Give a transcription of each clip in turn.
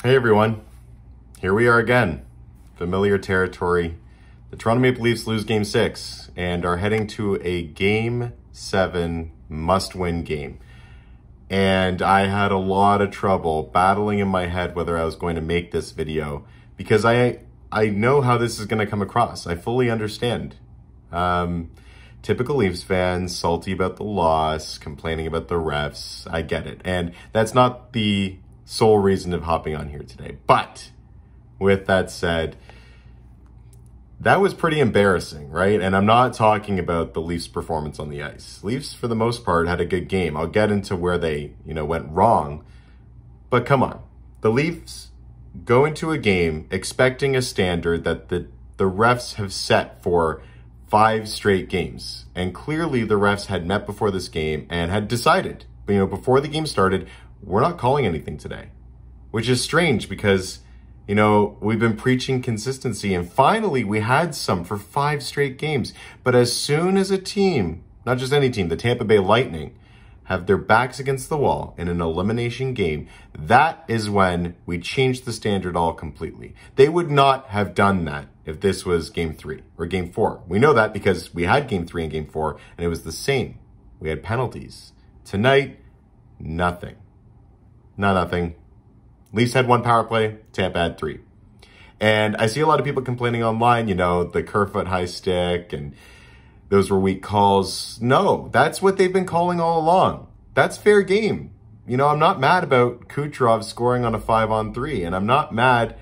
Hey everyone, here we are again. Familiar territory. The Toronto Maple Leafs lose Game 6 and are heading to a Game 7 must-win game. And I had a lot of trouble battling in my head whether I was going to make this video because I know how this is going to come across. I fully understand. Typical Leafs fans, salty about the loss, complaining about the refs. I get it. And that's not the sole reason of hopping on here today. But with that said, that was pretty embarrassing, right? And I'm not talking about the Leafs' performance on the ice. Leafs, for the most part, had a good game. I'll get into where they, went wrong. But come on. The Leafs go into a game expecting a standard that the refs have set for 5 straight games. And clearly the refs had met before this game and had decided, before the game started, we're not calling anything today, which is strange because, we've been preaching consistency and finally we had some for 5 straight games. But as soon as a team, not just any team, the Tampa Bay Lightning, have their backs against the wall in an elimination game, that is when we changed the standard all completely. They would not have done that if this was Game 3 or Game 4. We know that because we had Game 3 and Game 4 and it was the same. We had penalties. Tonight, nothing. Nothing. Leafs had 1 power play, Tampa had 3. And I see a lot of people complaining online, the Kerfoot high stick and those were weak calls. No, that's what they've been calling all along. That's fair game. I'm not mad about Kucherov scoring on a 5-on-3, and I'm not mad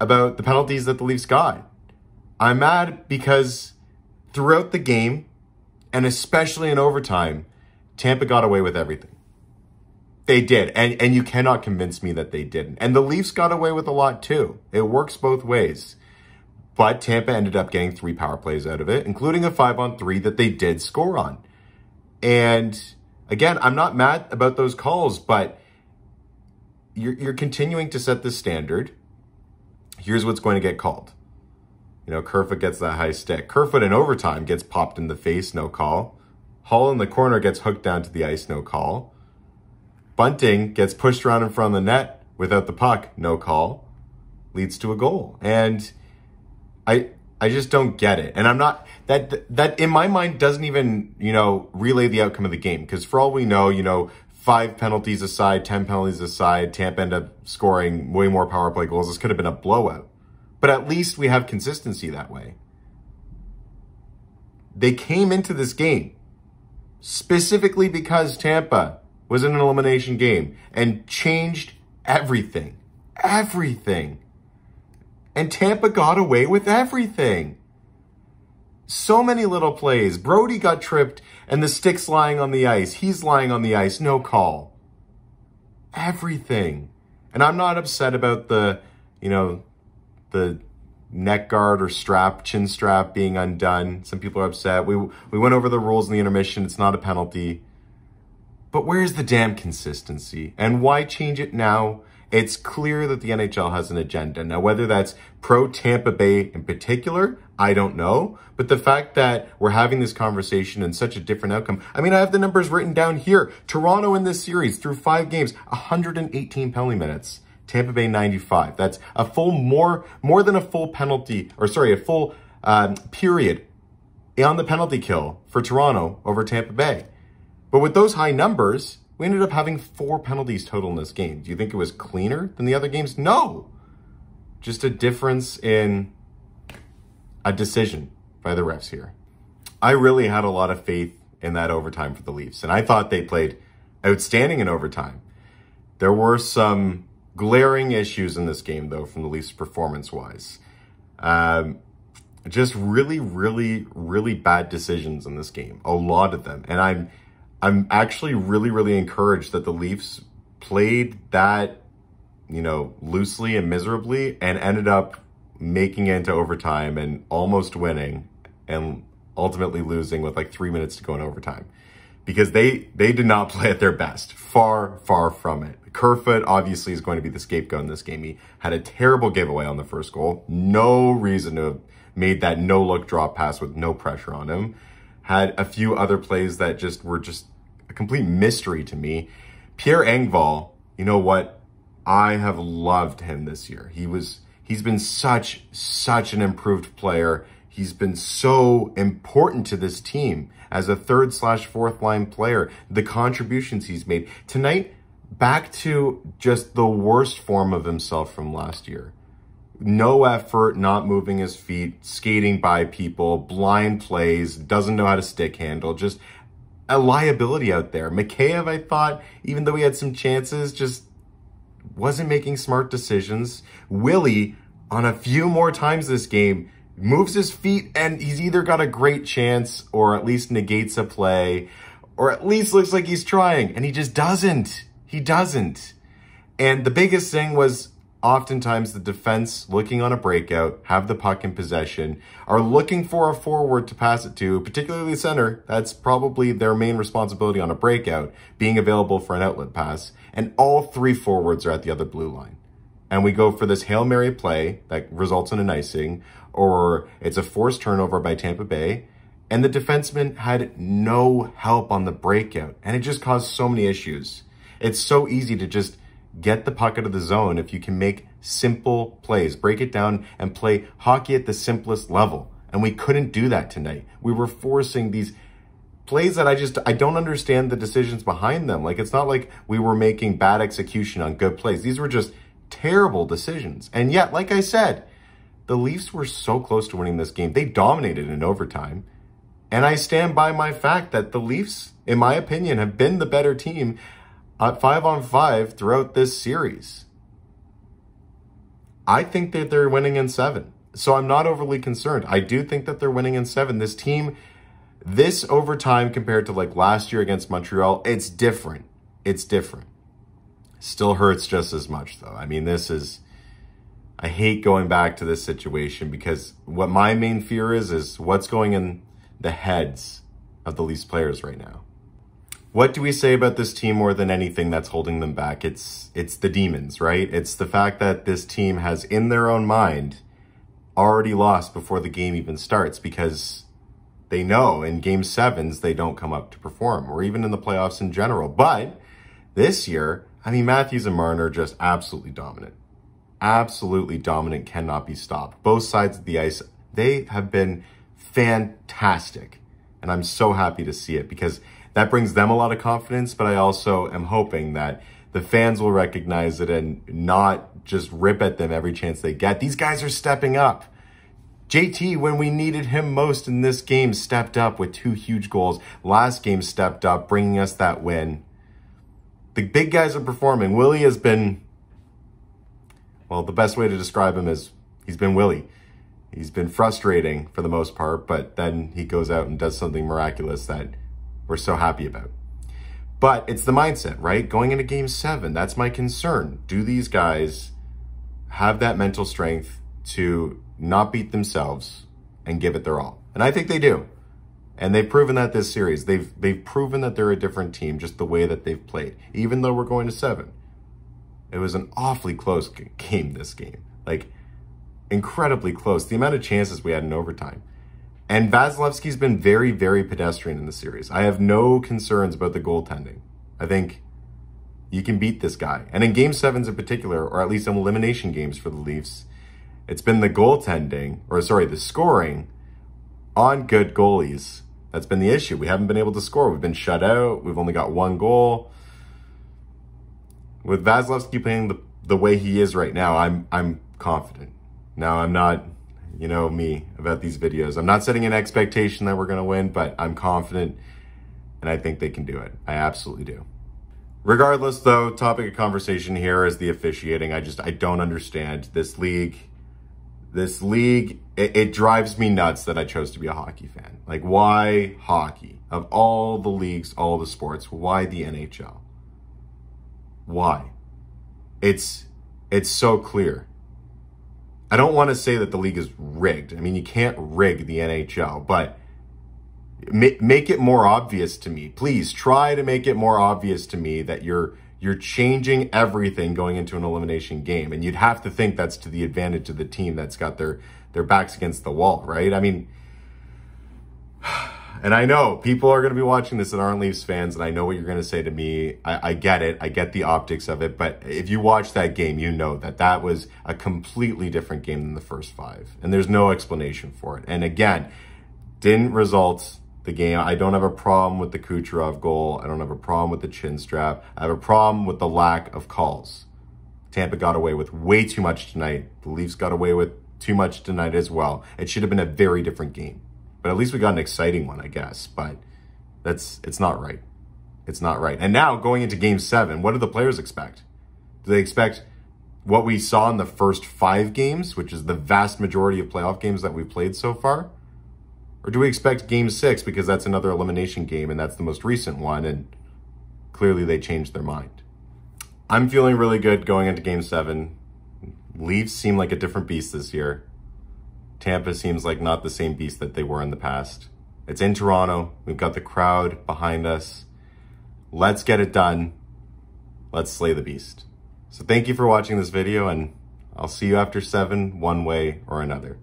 about the penalties that the Leafs got. I'm mad because throughout the game, and especially in overtime, Tampa got away with everything. They did, and you cannot convince me that they didn't. And the Leafs got away with a lot too. It works both ways. But Tampa ended up getting 3 power plays out of it, including a 5-on-3 that they did score on. And again, I'm not mad about those calls, but you're continuing to set the standard. Here's what's going to get called. Kerfoot gets that high stick. Kerfoot in overtime gets popped in the face, no call. Hall in the corner gets hooked down to the ice, no call. Bunting gets pushed around in front of the net without the puck, no call. Leads to a goal. And I just don't get it. And I'm not, that in my mind doesn't even, relay the outcome of the game. Because for all we know, 5 penalties aside, 10 penalties aside, Tampa ended up scoring way more power play goals. This could have been a blowout. But at least we have consistency that way. They came into this game specifically because Tampa was in an elimination game and changed everything. Everything. And Tampa got away with everything. So many little plays. Brody got tripped and the stick's lying on the ice. He's lying on the ice. No call. Everything. And I'm not upset about the neck guard or strap, chin strap being undone. Some people are upset. We went over the rules in the intermission. It's not a penalty. But where's the damn consistency? And why change it now? It's clear that the NHL has an agenda. Now, whether that's pro-Tampa Bay in particular, I don't know. But the fact that we're having this conversation and such a different outcome. I mean, I have the numbers written down here. Toronto in this series, through 5 games, 118 penalty minutes. Tampa Bay, 95. That's a full, more than a full penalty, a full period on the penalty kill for Toronto over Tampa Bay. But with those high numbers, we ended up having 4 penalties total in this game. Do you think it was cleaner than the other games? No. Just a difference in a decision by the refs here. I really had a lot of faith in that overtime for the Leafs, and I thought they played outstanding in overtime. There were some glaring issues in this game, though, from the Leafs performance-wise. Just really, really, really bad decisions in this game. A lot of them. And I'm actually really, really encouraged that the Leafs played that, loosely and miserably and ended up making it into overtime and almost winning and ultimately losing with like 3 minutes to go in overtime. Because they did not play at their best. Far, far from it. Kerfoot obviously is going to be the scapegoat in this game. He had a terrible giveaway on the first goal. No reason to have made that no-look drop pass with no pressure on him. Had a few other plays that were just a complete mystery to me. Pierre Engvall, you know what? I have loved him this year. He's been such an improved player. He's been so important to this team as a 3rd/4th line player. The contributions he's made tonight, back to just the worst form of himself from last year. No effort, not moving his feet, skating by people, blind plays, doesn't know how to stick handle, just a liability out there. Mikheyev, I thought, even though he had some chances, just wasn't making smart decisions. Willie, on a few more times this game, moves his feet and he's either got a great chance or at least negates a play or at least looks like he's trying, and he just doesn't. He doesn't. And the biggest thing was oftentimes the defense looking on a breakout, have the puck in possession, are looking for a forward to pass it to, particularly center. That's probably their main responsibility on a breakout, being available for an outlet pass. And all 3 forwards are at the other blue line. And we go for this Hail Mary play that results in an icing, or it's a forced turnover by Tampa Bay, and the defenseman had no help on the breakout. And it just caused so many issues. It's so easy to just get the puck out of the zone if you can make simple plays, break it down and play hockey at the simplest level. And we couldn't do that tonight. We were forcing these plays that I don't understand the decisions behind them. Like, it's not like we were making bad execution on good plays. These were just terrible decisions. And yet, like I said, the Leafs were so close to winning this game. They dominated in overtime. And I stand by my fact that the Leafs, in my opinion, have been the better team at 5-on-5 throughout this series. I think that they're winning in 7. So I'm not overly concerned. I do think that they're winning in 7. This team, this overtime compared to like last year against Montreal, it's different. It's different. Still hurts just as much though. I mean, I hate going back to this situation because what my main fear is what's going in the heads of the Leafs players right now. What do we say about this team more than anything that's holding them back? It's the demons, right? It's the fact that this team has, in their own mind, already lost before the game even starts because they know in Game 7s they don't come up to perform, or even in the playoffs in general. But this year, I mean, Matthews and Marner are just absolutely dominant. Absolutely dominant, cannot be stopped. Both sides of the ice, they have been fantastic. And I'm so happy to see it because that brings them a lot of confidence, but I also am hoping that the fans will recognize it and not just rip at them every chance they get. These guys are stepping up. JT, when we needed him most in this game, stepped up with 2 huge goals. Last game stepped up, bringing us that win. The big guys are performing. Willie has been, well, the best way to describe him is he's been Willie. He's been frustrating for the most part, but then he goes out and does something miraculous that we're so happy about. But it's the mindset, right? Going into Game 7, that's my concern. Do these guys have that mental strength to not beat themselves and give it their all? And I think they do. And they've proven that this series. They've proven that they're a different team, just the way that they've played. Even though we're going to 7. It was an awfully close game, this game. Like, incredibly close. The amount of chances we had in overtime. And Vasilevsky's been very, very pedestrian in the series. I have no concerns about the goaltending. I think you can beat this guy. And in Game 7s in particular, or at least in elimination games for the Leafs, it's been the goaltending, the scoring on good goalies. That's been the issue. We haven't been able to score. We've been shut out. We've only got 1 goal. With Vasilevsky playing the way he is right now, I'm confident. Now, I'm not, you know me about these videos. I'm not setting an expectation that we're going to win, but I'm confident and I think they can do it. I absolutely do. Regardless, though, topic of conversation here is the officiating. I don't understand this league. This league, it drives me nuts that I chose to be a hockey fan. Like, why hockey? Of all the leagues, all the sports, why the NHL? Why? It's so clear. I don't want to say that the league is rigged. I mean, you can't rig the NHL, but make it more obvious to me. Please try to make it more obvious to me that you're changing everything going into an elimination game. And you'd have to think that's to the advantage of the team that's got their backs against the wall, right? I mean, And I know people are going to be watching this that aren't Leafs fans, and I know what you're going to say to me. I get it. I get the optics of it. But if you watch that game, you know that that was a completely different game than the first 5. And there's no explanation for it. And again, didn't result the game. I don't have a problem with the Kucherov goal. I don't have a problem with the chin strap. I have a problem with the lack of calls. Tampa got away with way too much tonight. The Leafs got away with too much tonight as well. It should have been a very different game. But at least we got an exciting one, I guess. But it's not right. It's not right. And now going into game 7, what do the players expect? Do they expect what we saw in the first 5 games, which is the vast majority of playoff games that we've played so far? Or do we expect game 6 because that's another elimination game and that's the most recent one and clearly they changed their mind? I'm feeling really good going into game 7. Leafs seem like a different beast this year. Tampa seems like not the same beast that they were in the past. It's in Toronto. We've got the crowd behind us. Let's get it done. Let's slay the beast. So thank you for watching this video, and I'll see you after 7, one way or another.